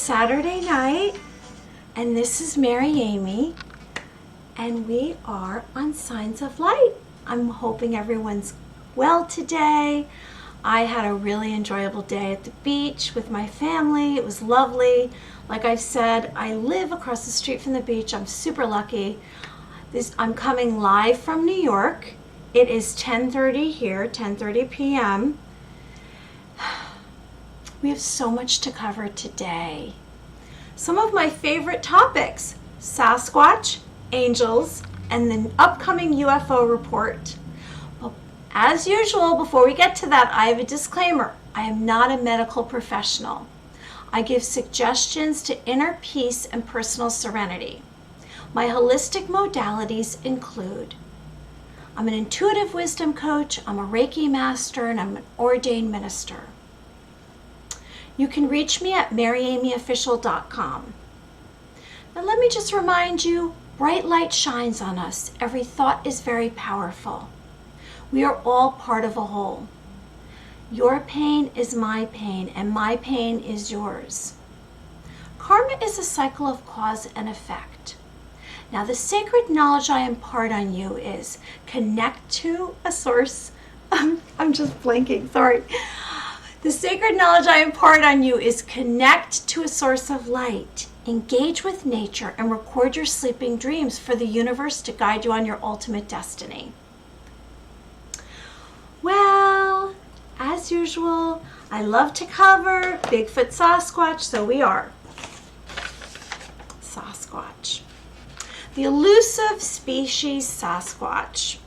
Saturday night, and this is Mary Amy, and we are on Signs of Light. I'm hoping everyone's well today. I had a really enjoyable day at the beach with my family. It was lovely. Like I've said, I live across the street from the beach. I'm super lucky. I'm coming live from New York. It is 10:30 here, 10:30 p.m. We have so much to cover today. Some of my favorite topics: Sasquatch, angels, and the upcoming UFO report. Well, as usual, before we get to that, I have a disclaimer. I am not a medical professional. I give suggestions to inner peace and personal serenity. My holistic modalities include: I'm an intuitive wisdom coach, I'm a Reiki master, and I'm an ordained minister. You can reach me at maryamyofficial.com. Now let me just remind you, bright light shines on us. Every thought is very powerful. We are all part of a whole. Your pain is my pain, and my pain is yours. Karma is a cycle of cause and effect. Now the sacred knowledge I impart on you is connect to a source. I'm just blanking, sorry. The sacred knowledge I impart on you is connect to a source of light, engage with nature, and record your sleeping dreams for the universe to guide you on your ultimate destiny. Well, as usual, I love to cover Bigfoot, Sasquatch, so we are. Sasquatch. The elusive species Sasquatch.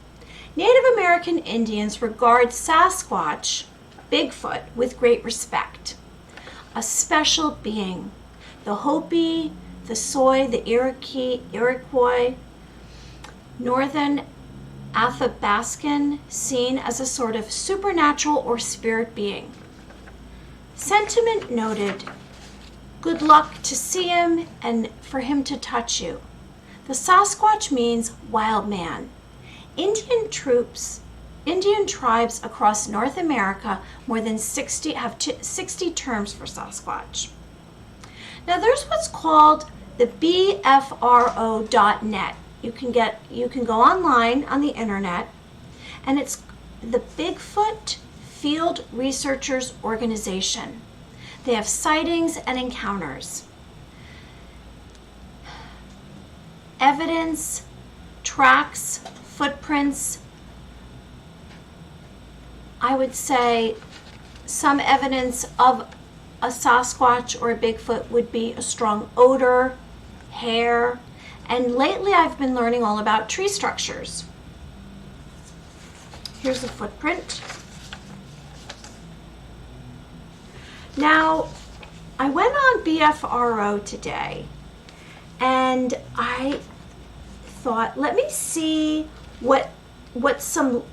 Native American Indians regard Sasquatch, Bigfoot, with great respect. A special being. The Hopi, the Soy, the Iroquois, Northern Athabascan, seen as a sort of supernatural or spirit being. Sentiment noted: good luck to see him and for him to touch you. The Sasquatch means wild man. Indian tribes across North America have 60 terms for Sasquatch. Now there's what's called the BFRO.net. You can go online on the internet, and it's the Bigfoot Field Researchers Organization. They have sightings and encounters, evidence, tracks, footprints. I would say some evidence of a Sasquatch or a Bigfoot would be a strong odor, hair, and lately I've been learning all about tree structures. Here's a footprint. Now, I went on BFRO today, and I thought, let me see what some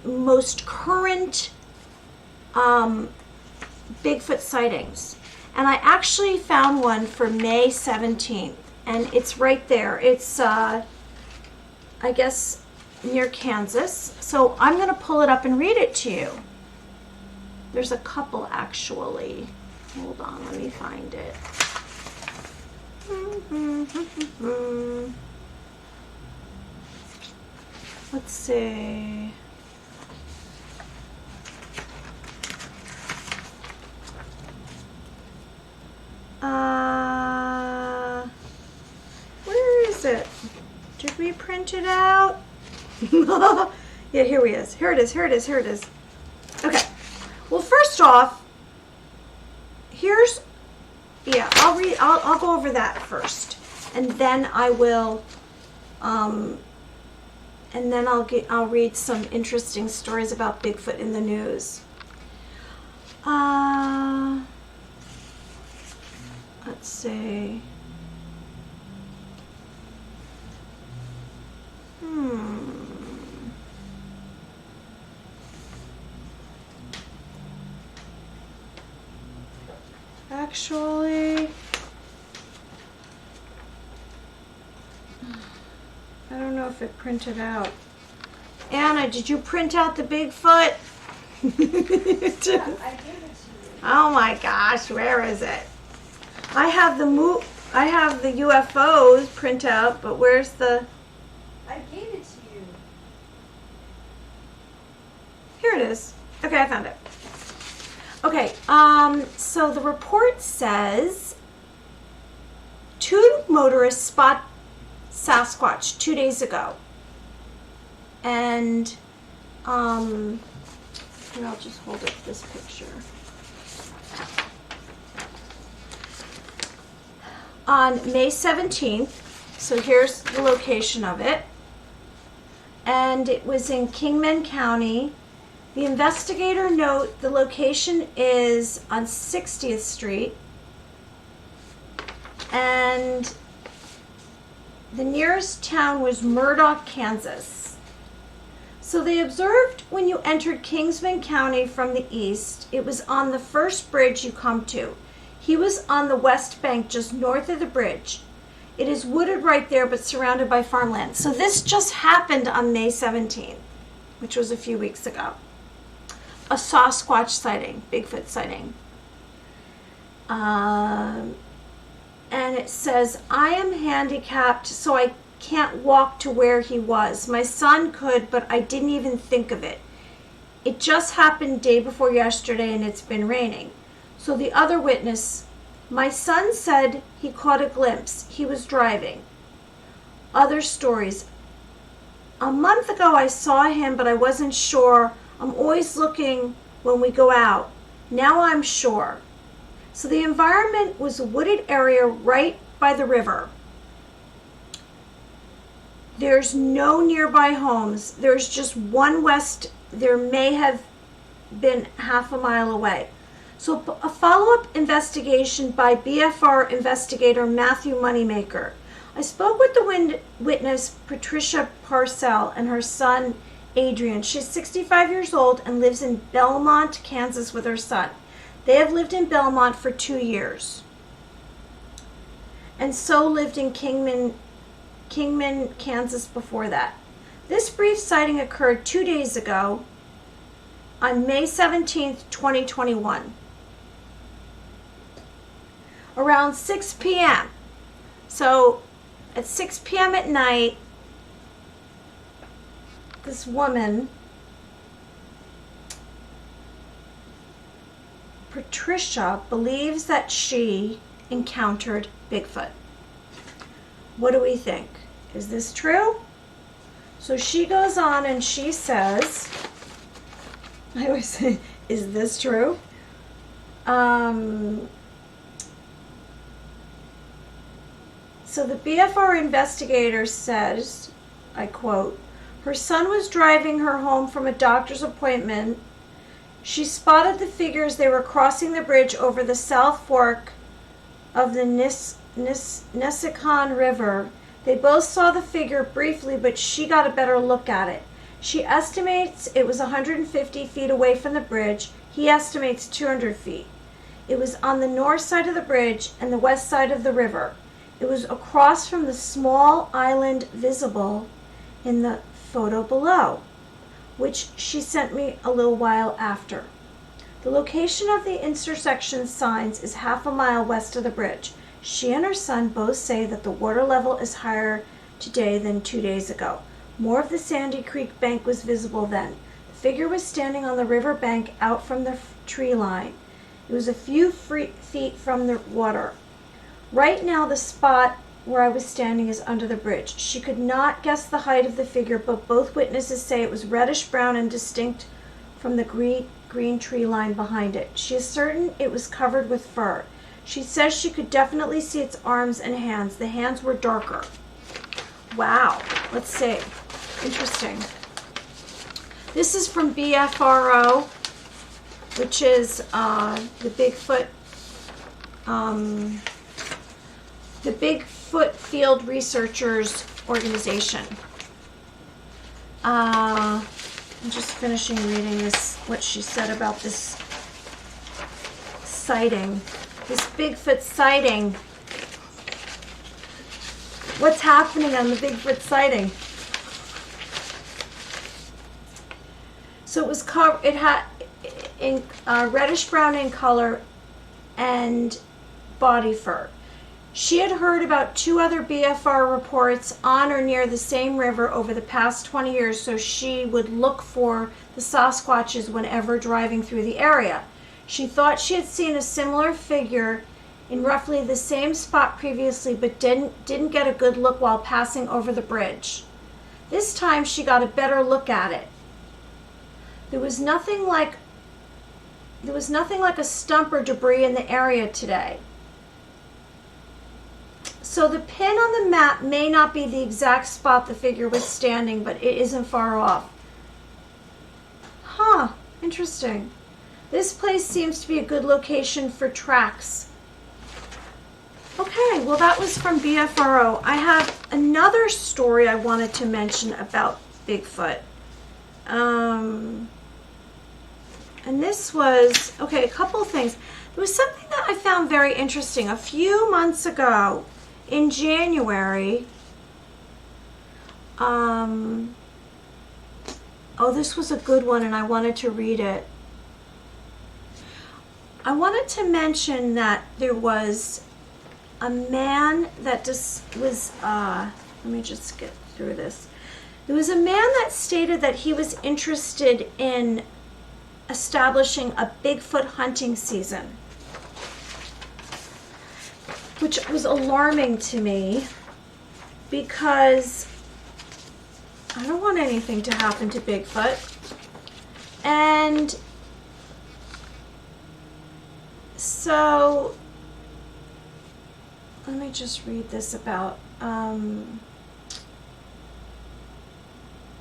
most current Bigfoot sightings. And I actually found one for May 17th, and it's right there. It's I guess near Kansas. So I'm going to pull it up and read it to you. There's a couple actually. Hold on, let me find it. Let's see. Where is it? Did we print it out? Yeah, here it is. Here it is. Okay. Well, first off, I'll go over that first, and then I will I'll read some interesting stories about Bigfoot in the news. Let's see. Actually, I don't know if it printed out. Anna, did you print out the Bigfoot? Yeah, I gave it to you. Oh my gosh, where is it? I have the UFOs printout, but where's the... I gave it to you. Here it is. Okay, I found it. Okay, so the report says 2 motorists spot Sasquatch 2 days ago. And, here, I'll just hold up this picture. On May 17th, so here's the location of it. And it was in Kingman County. The investigator note the location is on 60th Street. And the nearest town was Murdoch, Kansas. So they observed when you entered Kingsman County from the east, it was on the first bridge you come to. He was on the west bank just north of the bridge. It is wooded right there but surrounded by farmland. So this just happened on May 17th, which was a few weeks ago. A Sasquatch sighting, Bigfoot sighting. And it says, I am handicapped, so I can't walk to where he was. My son could, but I didn't even think of it. It just happened day before yesterday and it's been raining. So the other witness, my son said he caught a glimpse. He was driving. Other stories. A month ago I saw him, but I wasn't sure. I'm always looking when we go out. Now I'm sure. So the environment was a wooded area right by the river. There's no nearby homes. There's just one west. There may have been half a mile away. So a follow-up investigation by BFR investigator Matthew Moneymaker. I spoke with the witness Patricia Parcell and her son Adrian. She's 65 years old and lives in Belmont, Kansas with her son. They have lived in Belmont for 2 years. And so lived in Kingman, Kansas before that. This brief sighting occurred 2 days ago on May 17th, 2021. Around 6 p.m. So at 6 p.m. at night, this woman, Patricia, believes that she encountered Bigfoot. What do we think? Is this true? So she goes on and she says, I always say, is this true? So the BFR investigator says, I quote, her son was driving her home from a doctor's appointment. She spotted the figures. They were crossing the bridge over the South Fork of the Nesicon River. They both saw the figure briefly, but she got a better look at it. She estimates it was 150 feet away from the bridge. He estimates 200 feet. It was on the north side of the bridge and the west side of the river. It was across from the small island visible in the photo below, which she sent me a little while after. The location of the intersection signs is half a mile west of the bridge. She and her son both say that the water level is higher today than 2 days ago. More of the Sandy Creek bank was visible then. The figure was standing on the river bank out from the tree line. It was a few feet from the water. Right now the spot where I was standing is under the bridge. She could not guess the height of the figure, but both witnesses say it was reddish brown and distinct from the green tree line behind it. She is certain it was covered with fur. She says she could definitely see its arms and hands. The hands were darker. Wow. Let's see. Interesting. This is from BFRO, which is the Bigfoot Field Researchers Organization. I'm just finishing reading this, what she said about this sighting, this Bigfoot sighting. What's happening on the Bigfoot sighting? So it had in reddish brown in color, and body fur. She had heard about 2 other BFR reports on or near the same river over the past 20 years, so she would look for the Sasquatches whenever driving through the area. She thought she had seen a similar figure in roughly the same spot previously, but didn't get a good look while passing over the bridge. This time she got a better look at it. There was nothing like a stump or debris in the area today. So the pin on the map may not be the exact spot the figure was standing, but it isn't far off. Huh, interesting. This place seems to be a good location for tracks. Okay, well that was from BFRO. I have another story I wanted to mention about Bigfoot. And this was, okay, a couple things. There was something that I found very interesting. A few months ago, in January, this was a good one and I wanted to read it. I wanted to mention that there was a man that was, let me just get through this. There was a man that stated that he was interested in establishing a Bigfoot hunting season, which was alarming to me because I don't want anything to happen to Bigfoot. And so let me just read this about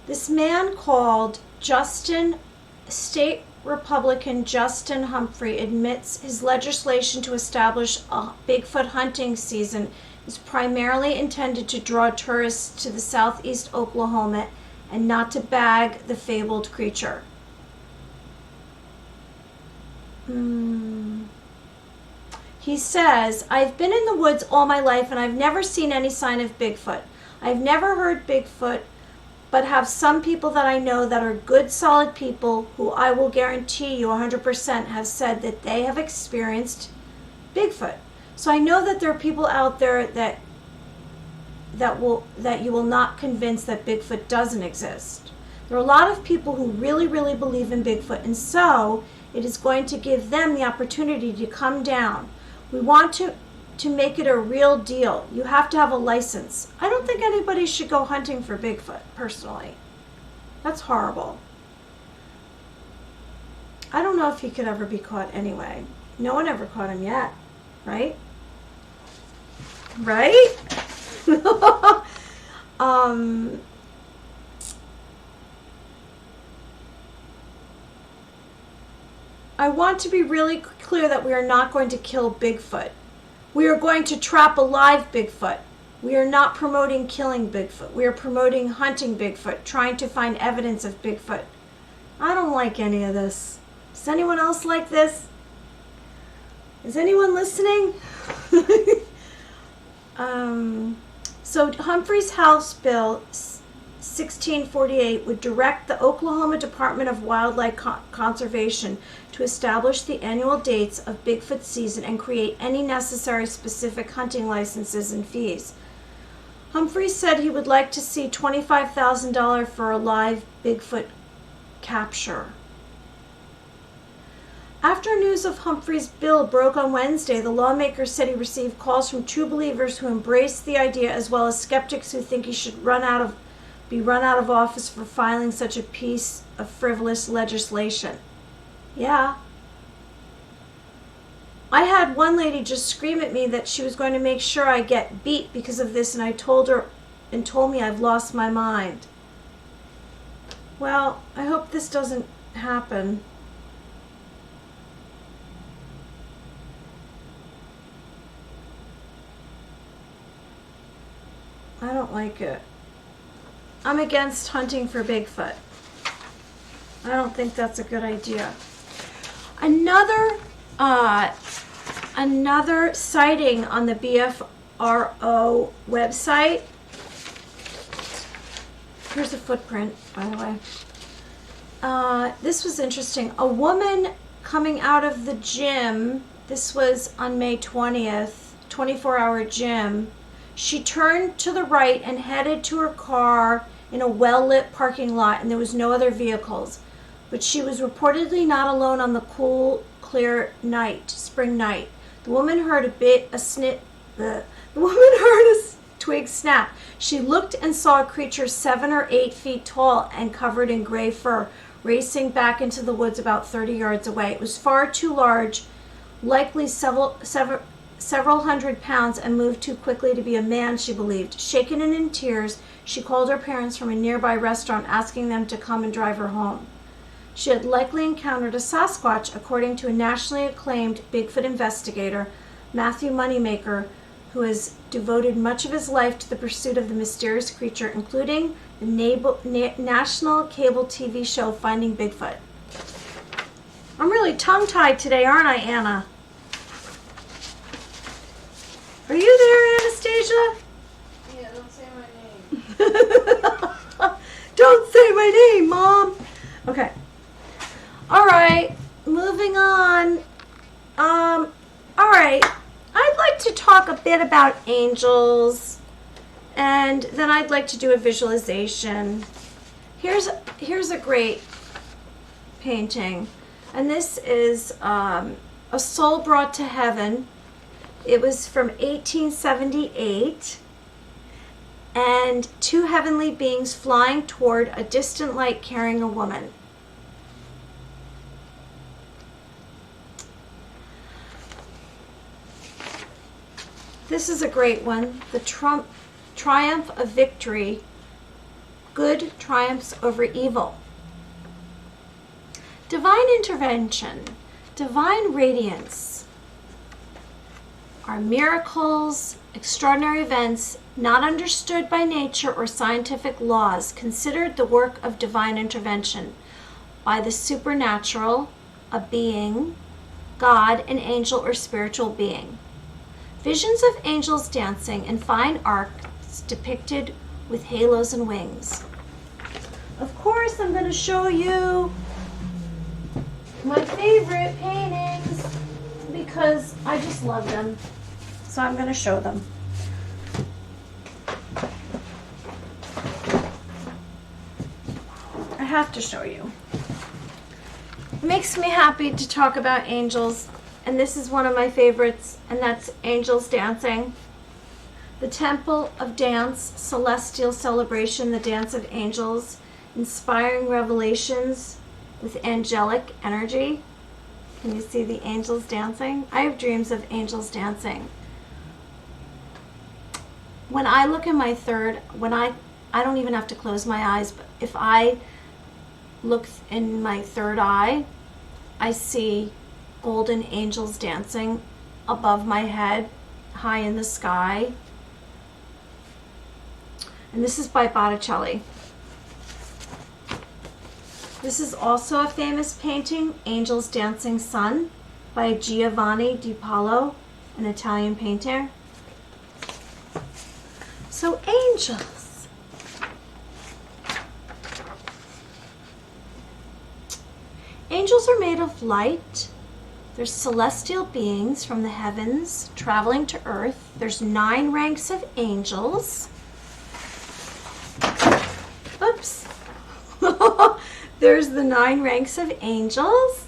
this man called State Republican Justin Humphrey admits his legislation to establish a Bigfoot hunting season is primarily intended to draw tourists to the southeast Oklahoma and not to bag the fabled creature. He says, I've been in the woods all my life and I've never seen any sign of Bigfoot. I've never heard Bigfoot, but have some people that I know that are good, solid people who I will guarantee you 100% have said that they have experienced Bigfoot. So I know that there are people out there that you will not convince that Bigfoot doesn't exist. There are a lot of people who really, really believe in Bigfoot, and so it is going to give them the opportunity to come down. We want to make it a real deal. You have to have a license. I don't think anybody should go hunting for Bigfoot, personally. That's horrible. I don't know if he could ever be caught anyway. No one ever caught him yet, right? Right? I want to be really clear that we are not going to kill Bigfoot. We are going to trap a live Bigfoot. We are not promoting killing Bigfoot. We are promoting hunting Bigfoot, trying to find evidence of Bigfoot. I don't like any of this. Does anyone else like this? Is anyone listening? So Humphrey's House Bill 1648 would direct the Oklahoma Department of Wildlife Conservation to establish the annual dates of Bigfoot season and create any necessary specific hunting licenses and fees. Humphrey said he would like to see $25,000 for a live Bigfoot capture. After news of Humphrey's bill broke on Wednesday, the lawmaker said he received calls from true believers who embrace the idea, as well as skeptics who think he should be run out of office for filing such a piece of frivolous legislation. Yeah. I had one lady just scream at me that she was going to make sure I get beat because of this, and I told her and told me I've lost my mind. Well, I hope this doesn't happen. I don't like it. I'm against hunting for Bigfoot. I don't think that's a good idea. Another sighting on the BFRO website. Here's a footprint, by the way. This was interesting. A woman coming out of the gym This was on May 20th, 24-hour gym. She turned to the right and headed to her car in a well-lit parking lot, and there was no other vehicles. But she was reportedly not alone on the cool, clear night, spring night. The woman heard the woman heard a twig snap. She looked and saw a creature 7 or 8 feet tall and covered in gray fur, racing back into the woods about 30 yards away. It was far too large, likely several hundred pounds, and moved too quickly to be a man, she believed. Shaken and in tears, she called her parents from a nearby restaurant, asking them to come and drive her home. She had likely encountered a Sasquatch, according to a nationally acclaimed Bigfoot investigator, Matthew Moneymaker, who has devoted much of his life to the pursuit of the mysterious creature, including the national cable TV show Finding Bigfoot. I'm really tongue-tied today, aren't I, Anna? Are you there, Anastasia? Yeah, don't say my name. Don't say my name, Mom. Okay. All right. Moving on. All right. I'd like to talk a bit about angels, and then I'd like to do a visualization. Here's a great painting, and this is A Soul Brought to Heaven. It was from 1878, and 2 heavenly beings flying toward a distant light carrying a woman. This is a great one. The triumph of victory. Good triumphs over evil. Divine intervention, divine radiance are miracles, extraordinary events not understood by nature or scientific laws, considered the work of divine intervention by the supernatural, a being, God, an angel, or spiritual being. Visions of angels dancing in fine arts depicted with halos and wings. Of course, I'm going to show you my favorite paintings because I just love them. So I'm going to show them. I have to show you. It makes me happy to talk about angels. And this is one of my favorites, and that's Angels Dancing. The Temple of Dance, Celestial Celebration, the Dance of Angels, inspiring revelations with angelic energy. Can you see the angels dancing? I have dreams of angels dancing. When I look in my third, I don't even have to close my eyes, but if I look in my third eye, I see golden angels dancing above my head, high in the sky. And this is by Botticelli. This is also a famous painting, Angels Dancing Sun, by Giovanni di Paolo, an Italian painter. So angels. Angels are made of light. There's celestial beings from the heavens traveling to earth. There's 9 ranks of angels. Oops. There's the 9 ranks of angels.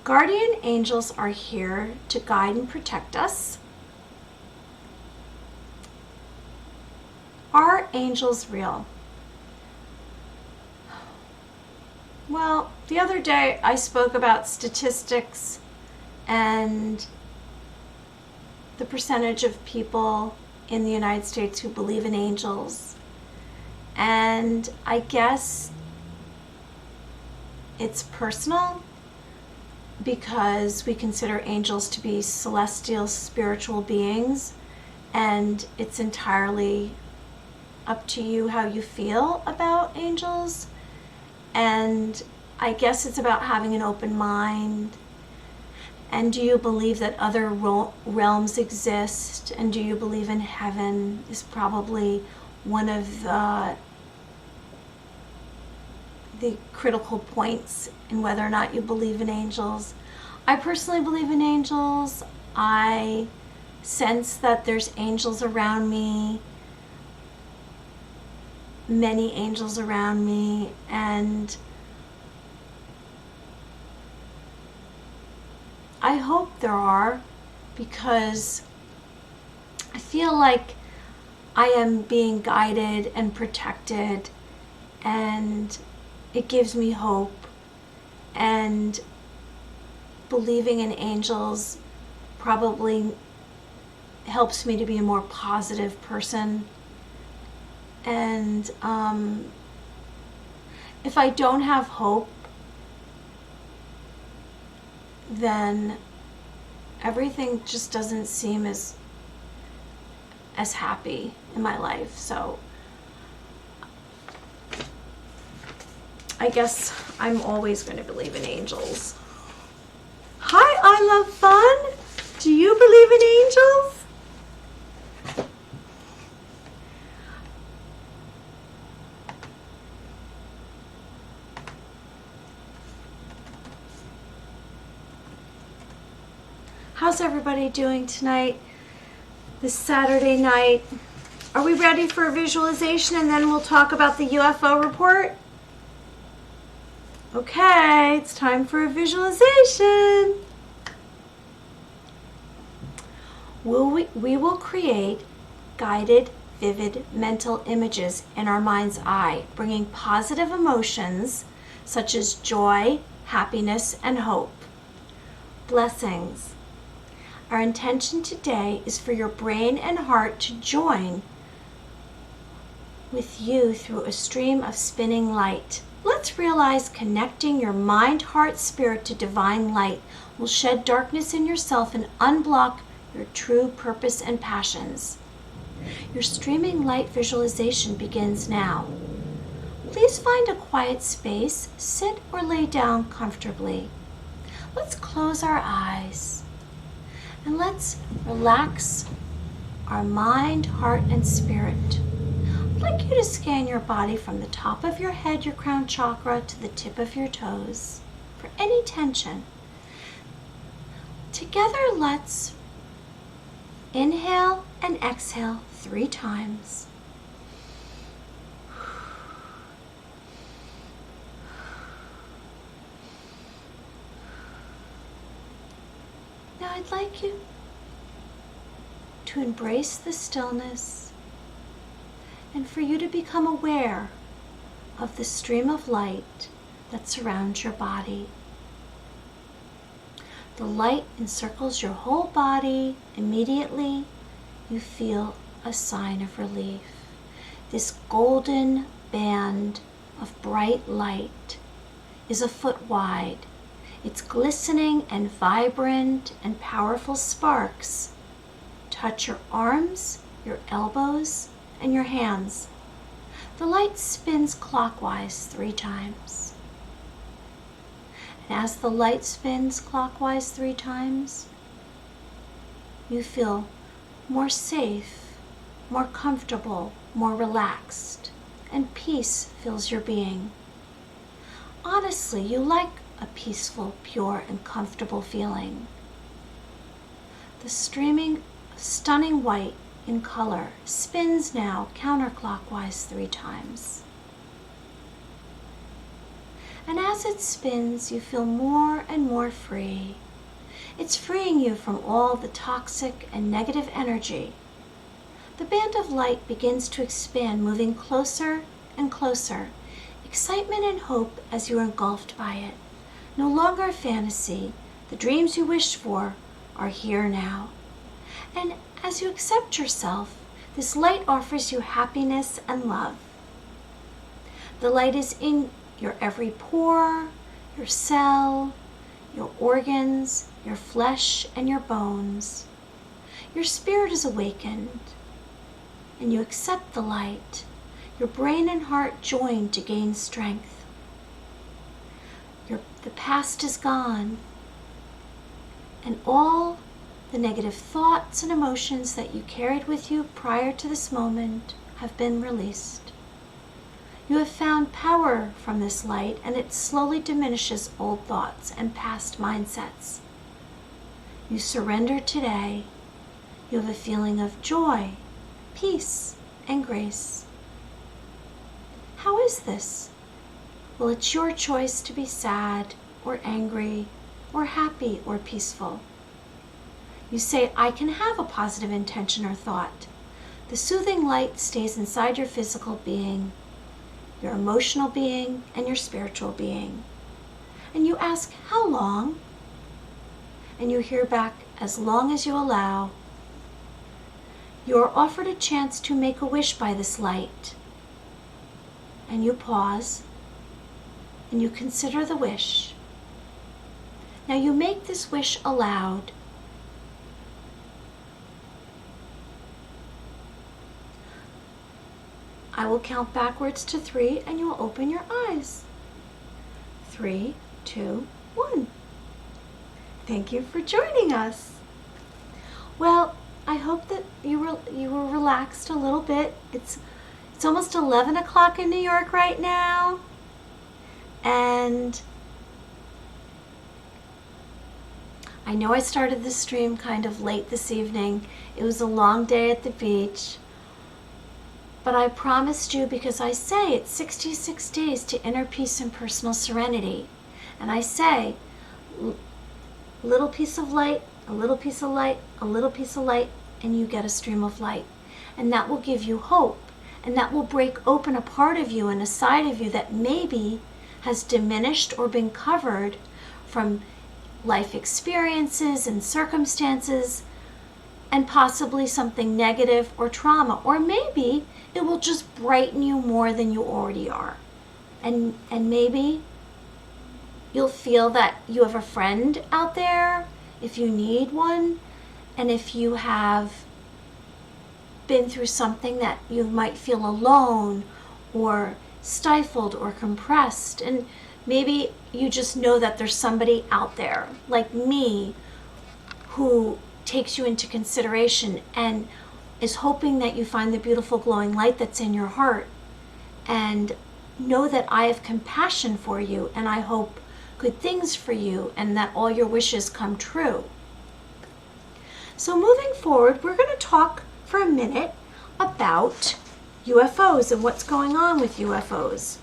Guardian angels are here to guide and protect us. Are angels real? Well, the other day I spoke about statistics and the percentage of people in the United States who believe in angels. And I guess it's personal because we consider angels to be celestial spiritual beings, and it's entirely up to you how you feel about angels. And I guess it's about having an open mind. And do you believe that other realms exist? And do you believe in heaven is probably one of the the critical points in whether or not you believe in angels. I personally believe in angels. I sense that there's angels around me, many angels around me, and I hope there are, because I feel like I am being guided and protected, and it gives me hope. And believing in angels probably helps me to be a more positive person. And if I don't have hope, then everything just doesn't seem as happy in my life. So I guess I'm always going to believe in angels. Hi, I love fun. Do you believe in angels? How's everybody doing tonight? This Saturday night. Are we ready for a visualization, and then we'll talk about the UFO report? Okay, it's time for a visualization. We will create guided, vivid mental images in our mind's eye, bringing positive emotions such as joy, happiness, and hope. Blessings. Our intention today is for your brain and heart to join with you through a stream of spinning light. Let's realize connecting your mind, heart, spirit to divine light will shed darkness in yourself and unblock your true purpose and passions. Your streaming light visualization begins now. Please find a quiet space, sit or lay down comfortably. Let's close our eyes and let's relax our mind, heart, and spirit. I'd like you to scan your body from the top of your head, your crown chakra, to the tip of your toes for any tension. Together, let's inhale and exhale 3 times. Now I'd like you to embrace the stillness and for you to become aware of the stream of light that surrounds your body. The light encircles your whole body. Immediately, you feel a sign of relief. This golden band of bright light is a foot wide. Its glistening and vibrant and powerful sparks touch your arms, your elbows, and your hands. The light spins clockwise 3 times. And as the light spins clockwise 3 times, you feel more safe, more comfortable, more relaxed, and peace fills your being. Honestly, you like a peaceful, pure, and comfortable feeling. The streaming, stunning white in color spins now counterclockwise 3 times. And as it spins, you feel more and more free. It's freeing you from all the toxic and negative energy. The band of light begins to expand, moving closer and closer. Excitement and hope as you are engulfed by it. No longer a fantasy. The dreams you wished for are here now. And as you accept yourself, this light offers you happiness and love. The light is in your every pore, your cell, your organs, your flesh, and your bones. Your spirit is awakened, and you accept the light. Your brain and heart join to gain strength. The past is gone, and all the negative thoughts and emotions that you carried with you prior to this moment have been released. You have found power from this light, and it slowly diminishes old thoughts and past mindsets. You surrender today. You have a feeling of joy, peace, and grace. How is this? Well, it's your choice to be sad or angry or happy or peaceful. You say, I can have a positive intention or thought. The soothing light stays inside your physical being, your emotional being, and your spiritual being. And you ask, how long? And you hear back, as long as you allow. You are offered a chance to make a wish by this light. And you pause, and you consider the wish. Now you make this wish aloud. I will count backwards to 3, and you will open your eyes. 3, 2, 1. Thank you for joining us. Well, I hope that you were relaxed a little bit. It's almost 11 o'clock in New York right now. And I know I started this stream kind of late this evening. It was a long day at the beach. But I promised you, because I say it's 66 days to inner peace and personal serenity. And I say, little piece of light, a little piece of light, a little piece of light, and you get a stream of light. And that will give you hope. And that will break open a part of you and a side of you that maybe has diminished or been covered from life experiences and circumstances, and possibly something negative or trauma. Or maybe it will just brighten you more than you already are. And maybe you'll feel that you have a friend out there if you need one. And if you have been through something that you might feel alone or stifled or compressed, and maybe you just know that there's somebody out there like me who takes you into consideration and is hoping that you find the beautiful glowing light that's in your heart, and know that I have compassion for you and I hope good things for you and that all your wishes come true. So moving forward, we're going to talk for a minute about UFOs and what's going on with UFOs.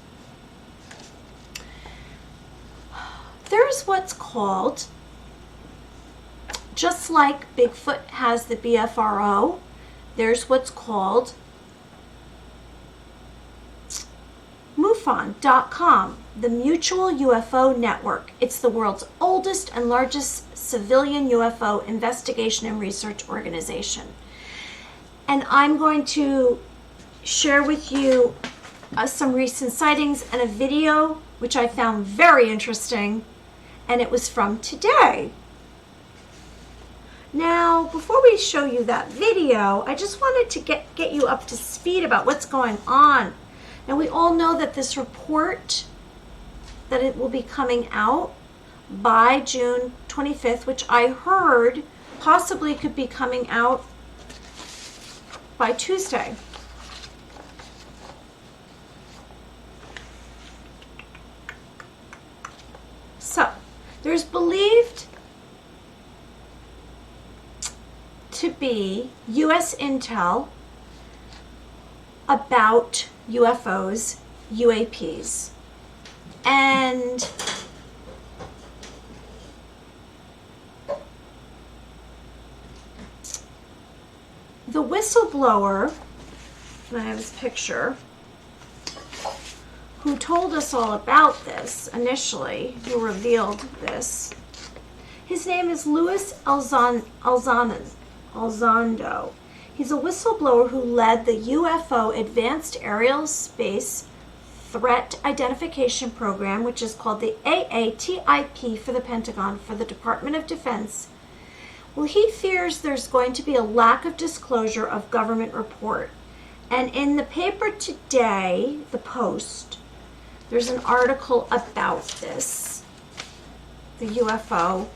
There's what's called, just like Bigfoot has the BFRO, there's what's called MUFON.com, the Mutual UFO Network. It's the world's oldest and largest civilian UFO investigation and research organization. And I'm going to share with you some recent sightings and a video which I found very interesting, and it was from today. Now, before we show you that video, I just wanted to get you up to speed about what's going on. Now, we all know that this report, that it will be coming out by June 25th, which I heard possibly could be coming out by Tuesday. So, there's believed to be U.S. intel about UFOs, UAPs. And the whistleblower, and I have his picture, who told us all about this initially, who revealed this, his name is Luis Alzando. He's a whistleblower who led the UFO Advanced Aerial Space Threat Identification Program, which is called the AATIP for the Pentagon, for the Department of Defense. Well, he fears there's going to be a lack of disclosure of government report. And in the paper today, the Post, there's an article about this, the UFO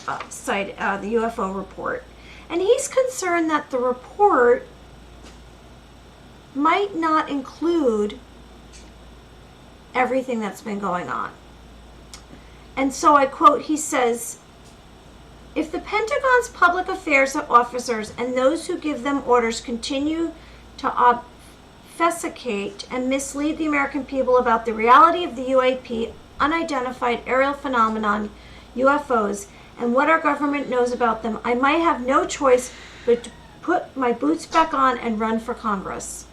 the UFO report. And he's concerned that the report might not include everything that's been going on. And so I quote, he says, if the Pentagon's public affairs officers and those who give them orders continue to obfuscate and mislead the American people about the reality of the UAP, unidentified aerial phenomenon, UFOs, and what our government knows about them, I might have no choice but to put my boots back on and run for Congress.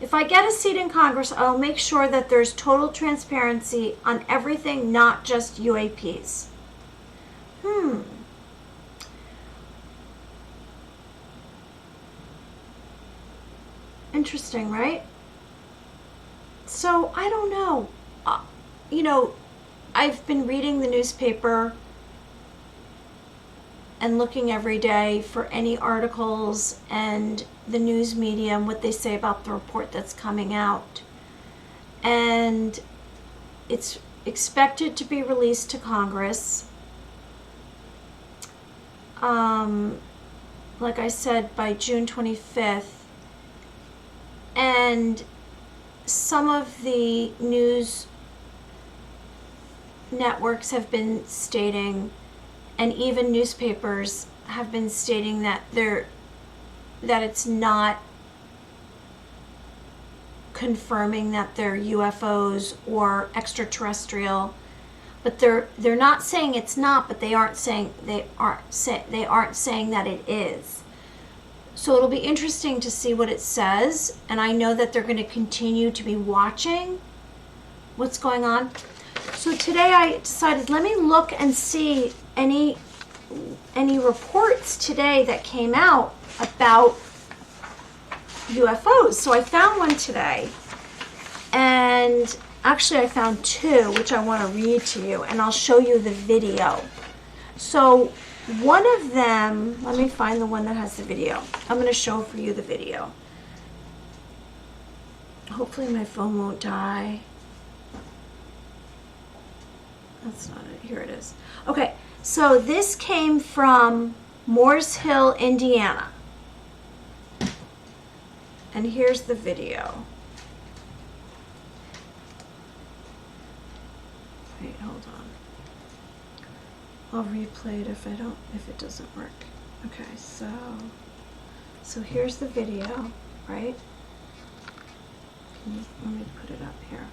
If I get a seat in Congress, I'll make sure that there's total transparency on everything, not just UAPs. Interesting, right? So, I don't know. I've been reading the newspaper and looking every day for any articles and the news media and what they say about the report that's coming out. And it's expected to be released to Congress. Like I said, by June 25th. And some of the news networks have been stating, and even newspapers have been stating that it's not confirming that they're UFOs or extraterrestrial, but they're not saying it's not, but they aren't saying that it is. So it'll be interesting to see what it says, and I know that they're going to continue to be watching what's going on. So today I decided, let me look and see any reports today that came out about UFOs. So I found one today, and actually I found two, which I want to read to you, and I'll show you the video. So one of them, let me find the one that has the video. I'm going to show for you the video. Hopefully my phone won't die. That's not it. Here it is. Okay, so this came from Moores Hill, Indiana. And here's the video. Wait, hold on. I'll replay it if it doesn't work. Okay, so here's the video, right? Let me put it up here.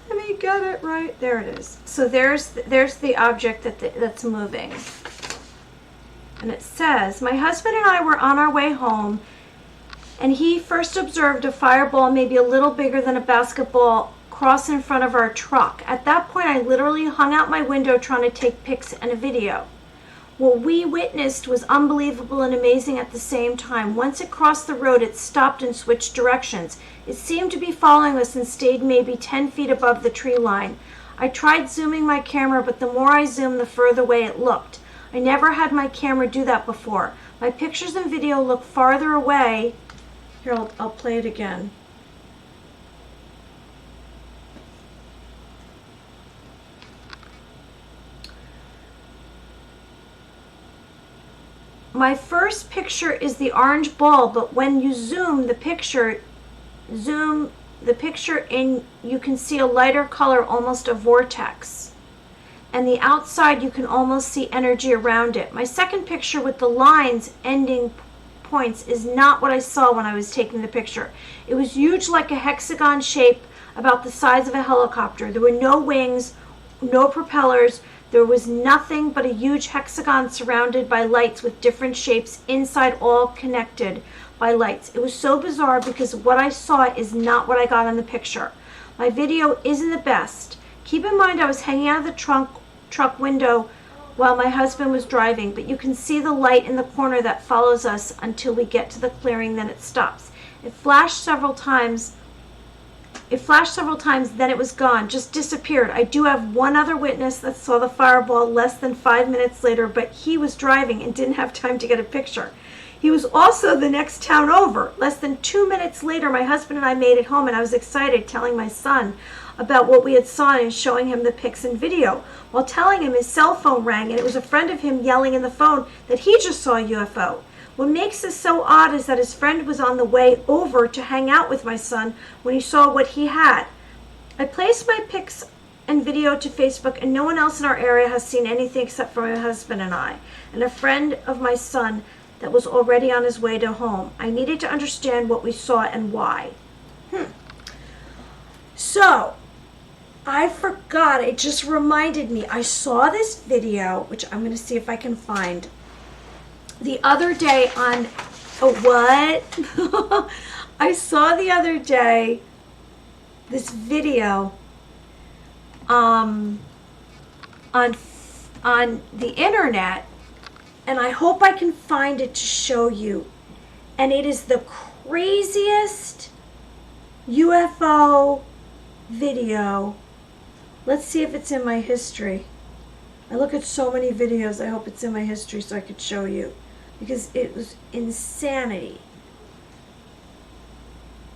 Let me get it right. There it is. So there's the object that's moving. And it says, my husband and I were on our way home, and he first observed a fireball maybe a little bigger than a basketball cross in front of our truck. At that point, I literally hung out my window trying to take pics and a video. What we witnessed was unbelievable and amazing at the same time. Once it crossed the road, it stopped and switched directions. It seemed to be following us and stayed maybe 10 feet above the tree line. I tried zooming my camera, but the more I zoomed, the further away it looked. I never had my camera do that before. My pictures and video look farther away. Here, I'll play it again. My first picture is the orange ball, but when you zoom the picture in, you can see a lighter color, almost a vortex. And the outside, you can almost see energy around it. My second picture with the lines ending points is not what I saw when I was taking the picture. It was huge, like a hexagon shape, about the size of a helicopter. There were no wings, no propellers. There was nothing but a huge hexagon surrounded by lights with different shapes inside, all connected by lights. It was so bizarre because what I saw is not what I got on the picture. My video isn't the best. Keep in mind I was hanging out of the truck window while my husband was driving, but you can see the light in the corner that follows us until we get to the clearing, then it stops. It flashed several times, then it was gone, just disappeared. I do have one other witness that saw the fireball less than 5 minutes later, but he was driving and didn't have time to get a picture. He was also the next town over. Less than 2 minutes later, my husband and I made it home, and I was excited, telling my son about what we had saw and showing him the pics and video. While telling him, his cell phone rang, and it was a friend of him yelling in the phone that he just saw a UFO. What makes this so odd is that his friend was on the way over to hang out with my son when he saw what he had. I placed my pics and video to Facebook, and no one else in our area has seen anything except for my husband and I, and a friend of my son that was already on his way to home. I needed to understand what we saw and why. So, I forgot. It just reminded me. I saw this video, which I'm going to see if I can find, the other day on... Oh, what? I saw the other day this video on the internet, and I hope I can find it to show you. And it is the craziest UFO video. Let's see if it's in my history. I look at so many videos. I hope it's in my history so I could show you, because it was insanity.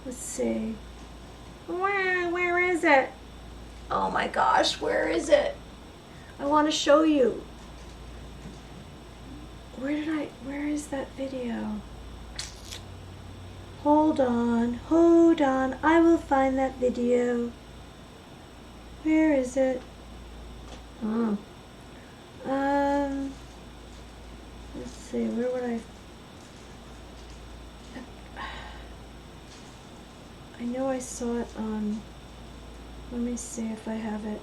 Let's see. Where is it? Oh my gosh, where is it? I want to show you. Where is that video? Hold on, I will find that video. Where is it? Let's see, where would I know I saw it on, let me see if I have it.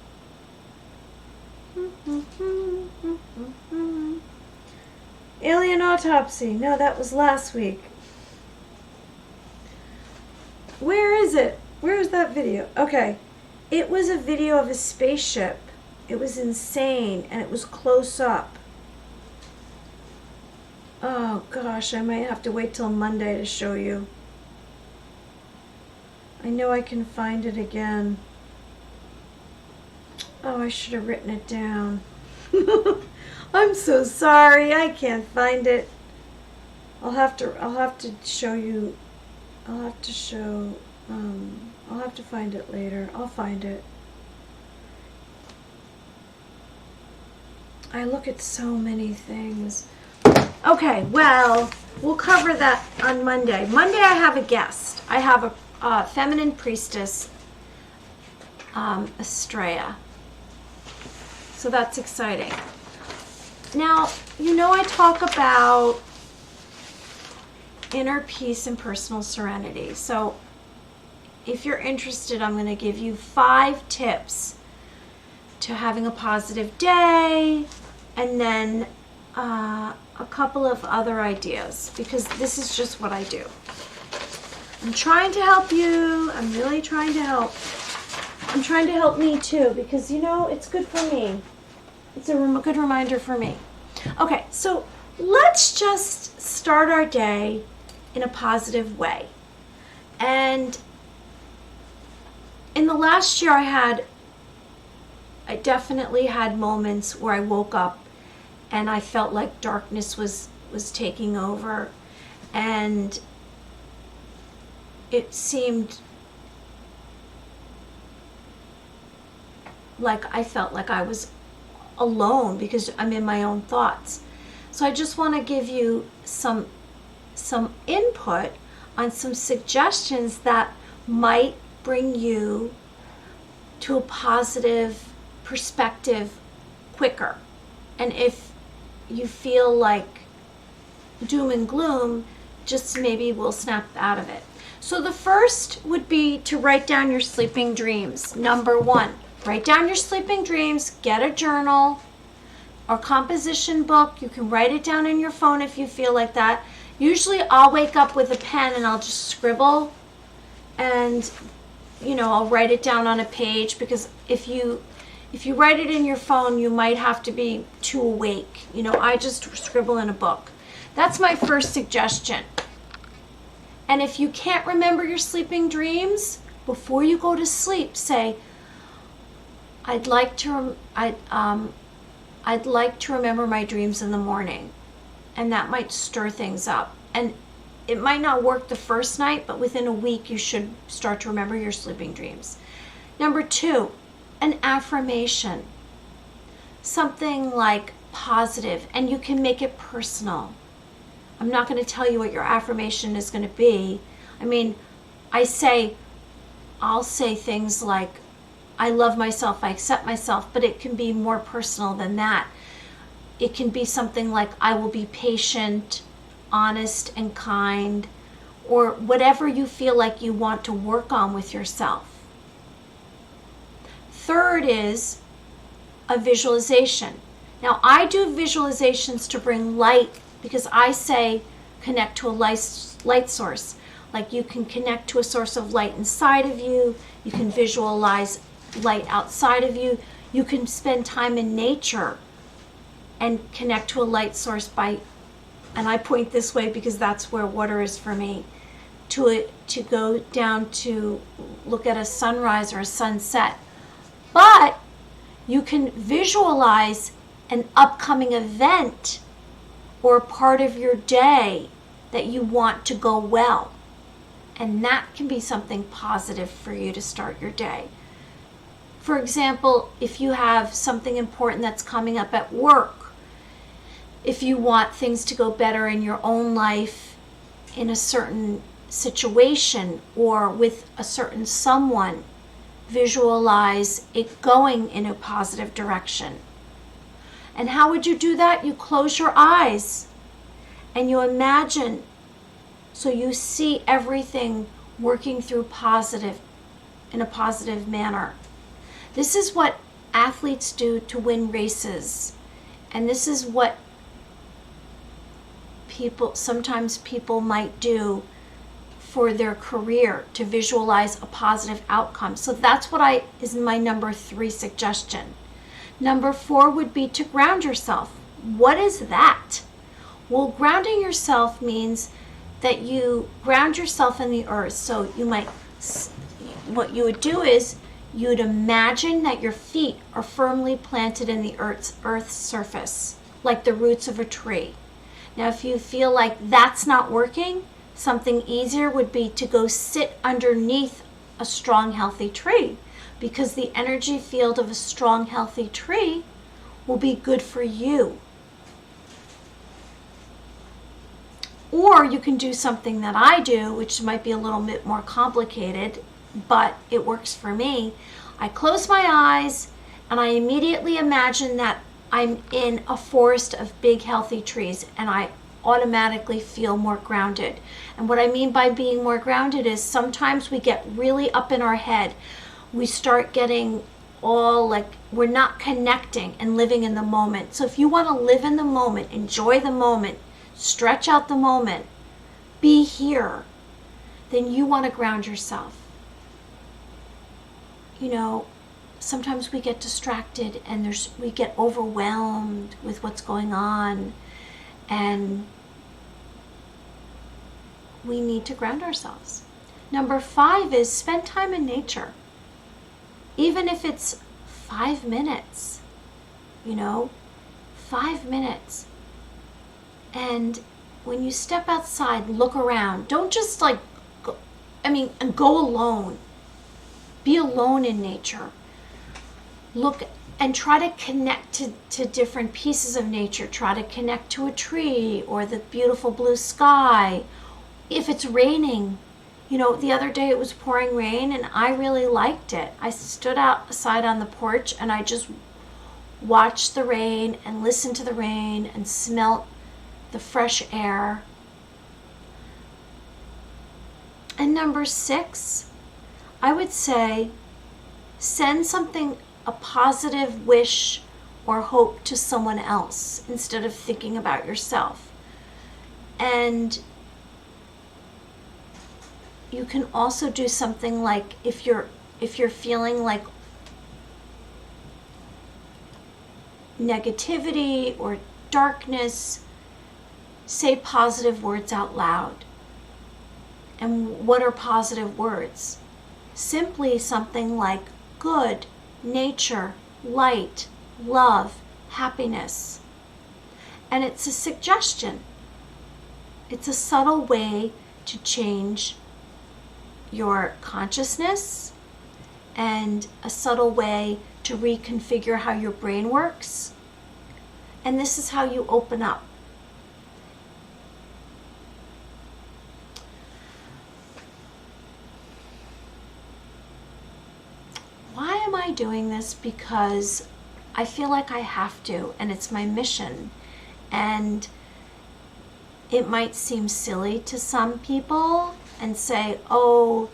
Alien autopsy. No, that was last week. Where is it? Where is that video? Okay. It was a video of a spaceship. It was insane, and it was close up. Oh gosh, I might have to wait till Monday to show you. I know I can find it again. Oh, I should have written it down. I'm so sorry, I can't find it. I'll have to show you. I'll have to find it later. I'll find it. I look at so many things. Okay, well, we'll cover that on Monday. Monday I have a guest. I have a feminine priestess, Estrella. So that's exciting. Now, you know I talk about inner peace and personal serenity. So if you're interested, I'm going to give you 5 tips to having a positive day, and then a couple of other ideas, because this is just what I do. I'm trying to help you. I'm really trying to help. I'm trying to help me too, because you know, it's good for me. It's a good reminder for me. Okay, so let's just start our day in a positive way. And in the last year I definitely had moments where I woke up and I felt like darkness was taking over, and it seemed like I felt like I was alone because I'm in my own thoughts. So I just want to give you some input on some suggestions that might bring you to a positive perspective quicker. And if you feel like doom and gloom, just maybe we'll snap out of it. So the first would be to write down your sleeping dreams. Number 1, write down your sleeping dreams. Get a journal or composition book. You can write it down in your phone if you feel like that. Usually I'll wake up with a pen and I'll just scribble, and you know, I'll write it down on a page, because if you write it in your phone, you might have to be too awake. You know, I just scribble in a book. That's my first suggestion. And if you can't remember your sleeping dreams, before you go to sleep, say, I'd like to remember my dreams in the morning. And that might stir things up. And it might not work the first night, but within a week you should start to remember your sleeping dreams. Number 2, an affirmation. Something like positive, and you can make it personal. I'm not going to tell you what your affirmation is going to be. I mean, I'll say things like, I love myself, I accept myself, but it can be more personal than that. It can be something like, I will be patient, honest, and kind, or whatever you feel like you want to work on with yourself. Third is a visualization. Now, I do visualizations to bring light because I say connect to a light source. Like, you can connect to a source of light inside of you. You can visualize light outside of you. You can spend time in nature and connect to a light source by, and I point this way because that's where water is for me, to go down to look at a sunrise or a sunset. But you can visualize an upcoming event or part of your day that you want to go well. And that can be something positive for you to start your day. For example, if you have something important that's coming up at work, if you want things to go better in your own life, in a certain situation, or with a certain someone, visualize it going in a positive direction. And how would you do that? You close your eyes and you imagine, so you see everything working through in a positive manner. This is what athletes do to win races. And this is what sometimes people might do for their career, to visualize a positive outcome. So that's is my number 3 suggestion. Number 4 would be to ground yourself. What is that? Well, grounding yourself means that you ground yourself in the earth. So what you would do is you'd imagine that your feet are firmly planted in the earth's surface, like the roots of a tree. Now, if you feel like that's not working, something easier would be to go sit underneath a strong, healthy tree, because the energy field of a strong, healthy tree will be good for you. Or you can do something that I do, which might be a little bit more complicated, but it works for me. I close my eyes and I immediately imagine that I'm in a forest of big, healthy trees, and I automatically feel more grounded. And what I mean by being more grounded is sometimes we get really up in our head. We start getting all like we're not connecting and living in the moment. So if you want to live in the moment, enjoy the moment, stretch out the moment, be here, then you want to ground yourself. You know, sometimes we get distracted and we get overwhelmed with what's going on, and we need to ground ourselves. Number 5 is spend time in nature. Even if it's 5 minutes, 5 minutes. And when you step outside, look around. Don't just go alone. Be alone in nature. Look and try to connect to different pieces of nature. Try to connect to a tree or the beautiful blue sky. If it's raining, the other day it was pouring rain and I really liked it. I stood outside on the porch and I just watched the rain and listened to the rain and smelt the fresh air. And number 6, I would say send a positive wish or hope to someone else instead of thinking about yourself. And you can also do something like, if you're feeling like negativity or darkness, say positive words out loud. And what are positive words? Simply something like good, nature, light, love, happiness. And it's a suggestion. It's a subtle way to change your consciousness and a subtle way to reconfigure how your brain works. And this is how you open up. Why am I doing this because I feel like I have to, and it's my mission. And it might seem silly to some people and say, oh,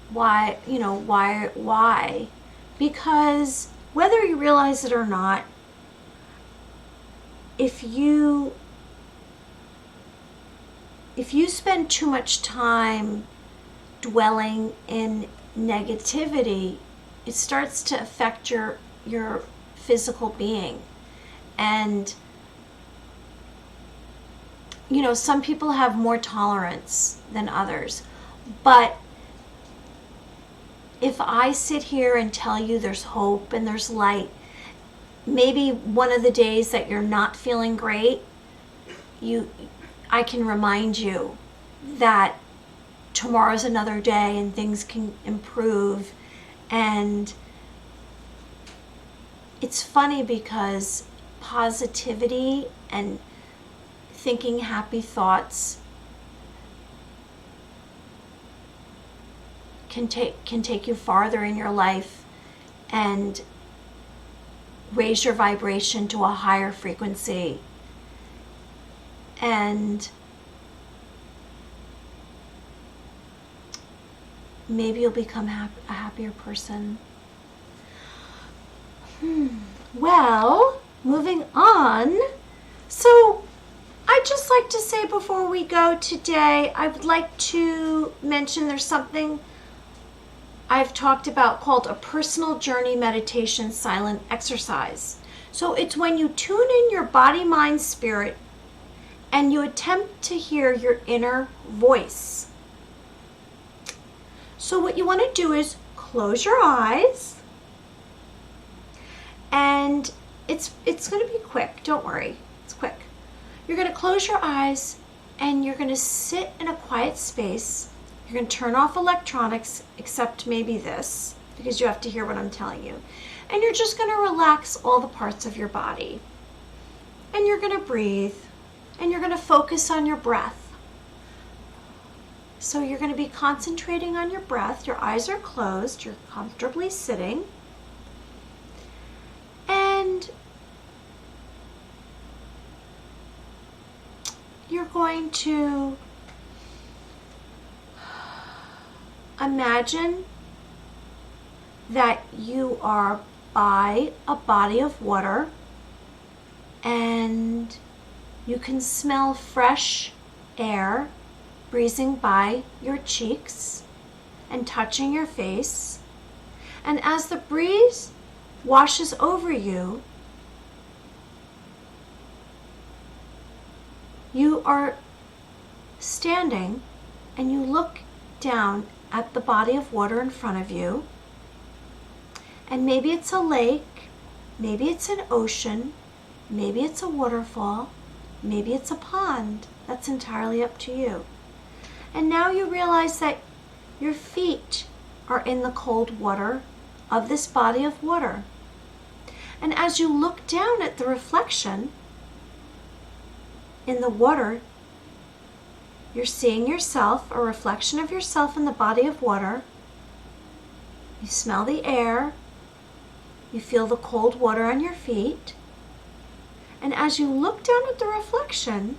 why, why? Because whether you realize it or not, if you spend too much time dwelling in negativity, it starts to affect your physical being. And some people have more tolerance than others, but if I sit here and tell you there's hope and there's light, maybe one of the days that you're not feeling great, I can remind you that tomorrow's another day and things can improve. And it's funny because positivity and thinking happy thoughts can take you farther in your life and raise your vibration to a higher frequency. And maybe you'll become a happier person. Well, moving on. So I'd just like to say before we go today, I would like to mention there's something I've talked about called a personal journey meditation silent exercise. So it's when you tune in your body, mind, spirit, and you attempt to hear your inner voice. So what you want to do is close your eyes, and it's going to be quick. Don't worry, it's quick. You're going to close your eyes and you're going to sit in a quiet space. You're going to turn off electronics, except maybe this, because you have to hear what I'm telling you. And you're just going to relax all the parts of your body. And you're going to breathe, and you're going to focus on your breath. So you're going to be concentrating on your breath. Your eyes are closed. You're comfortably sitting. And you're going to imagine that you are by a body of water and you can smell fresh air breezing by your cheeks and touching your face. And as the breeze washes over you, you are standing and you look down at the body of water in front of you. And maybe it's a lake, maybe it's an ocean, maybe it's a waterfall, maybe it's a pond. That's entirely up to you. And now you realize that your feet are in the cold water of this body of water. And as you look down at the reflection in the water, you're seeing yourself, a reflection of yourself in the body of water. You smell the air. You feel the cold water on your feet. And as you look down at the reflection,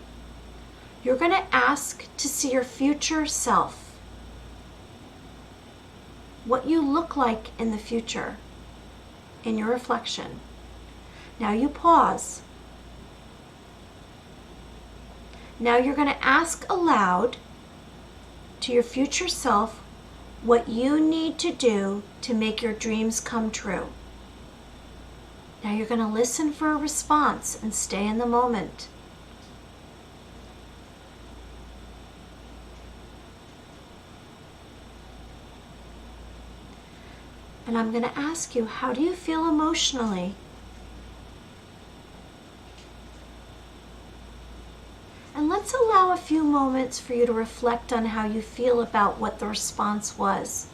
you're going to ask to see your future self. What you look like in the future in your reflection. Now you pause. Now you're going to ask aloud to your future self what you need to do to make your dreams come true. Now you're going to listen for a response and stay in the moment. And I'm going to ask you, how do you feel emotionally? And let's allow a few moments for you to reflect on how you feel about what the response was.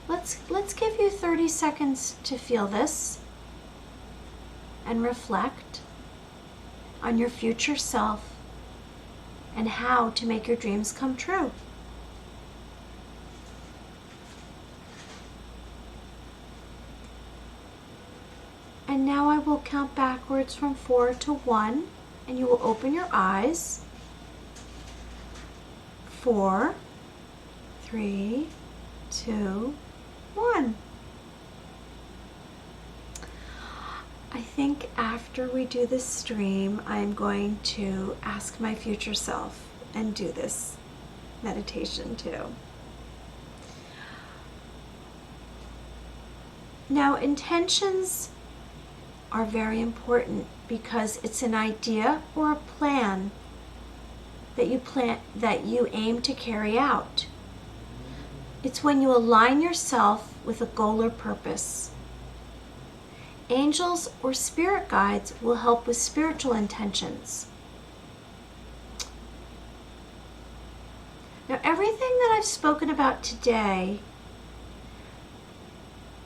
Let's give you 30 seconds to feel this and reflect on your future self and how to make your dreams come true. And now I will count backwards from 4 to 1, and you will open your eyes. 4, 3, 2, 1. I think after we do this stream, I'm going to ask my future self and do this meditation too. Now, intentions are very important because it's an idea or a plan that you aim to carry out. It's when you align yourself with a goal or purpose. Angels or spirit guides will help with spiritual intentions. Now, everything that I've spoken about today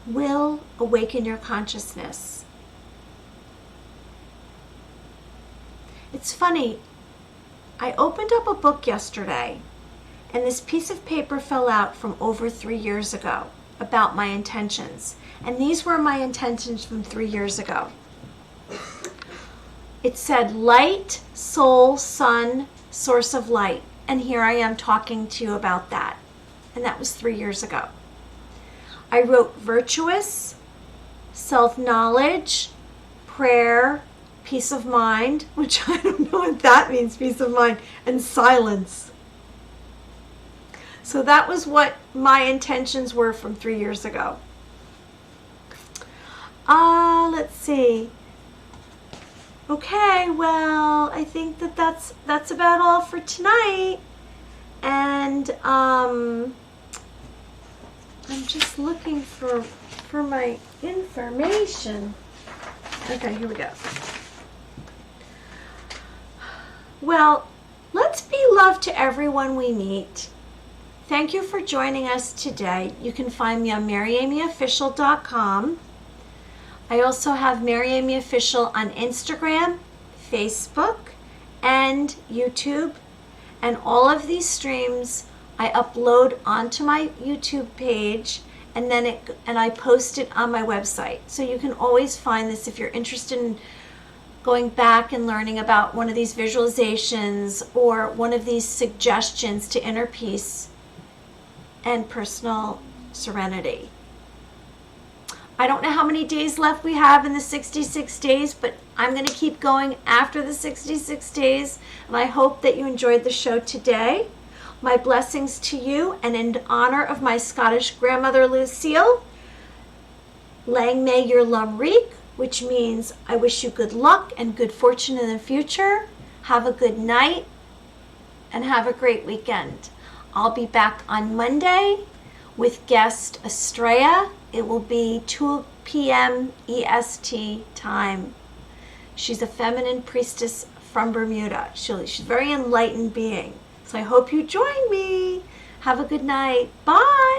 will awaken your consciousness. It's funny, I opened up a book yesterday, and this piece of paper fell out from over 3 years ago about my intentions. And these were my intentions from 3 years ago. It said light, soul, sun, source of light. And here I am talking to you about that. And that was 3 years ago. I wrote virtuous, self-knowledge, prayer, peace of mind, which I don't know what that means, peace of mind, and silence. So that was what my intentions were from 3 years ago. Let's see. Okay, well, I think that's about all for tonight. And I'm just looking for my information. Okay, here we go. Well, let's be love to everyone we meet. Thank you for joining us today. You can find me on MaryAmyOfficial.com. I also have Mary Amy Official on Instagram, Facebook, and YouTube. And all of these streams I upload onto my YouTube page, and I post it on my website. So you can always find this if you're interested in going back and learning about one of these visualizations or one of these suggestions to inner peace and personal serenity. I don't know how many days left we have in the 66 days, but I'm going to keep going after the 66 days, and I hope that you enjoyed the show today. My blessings to you, and in honor of my Scottish grandmother Lucille, Lang may your lum reek, which means I wish you good luck and good fortune in the future. Have a good night, and have a great weekend. I'll be back on Monday with guest Estrella. It will be 2 p.m. EST time. She's a feminine priestess from Bermuda. She's a very enlightened being. So I hope you join me. Have a good night. Bye.